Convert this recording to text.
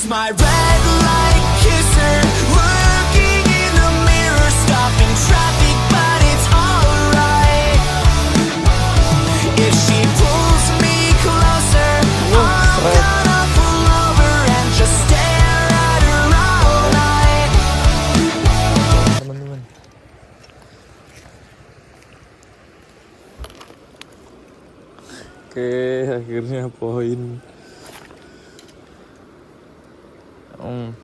She's my red light kisser, looking in the mirror, stopping traffic, but it's alright. If she pulls me closer, I'm gonna pull over and just stare at her all night. Naman. Oke, akhirnya poin.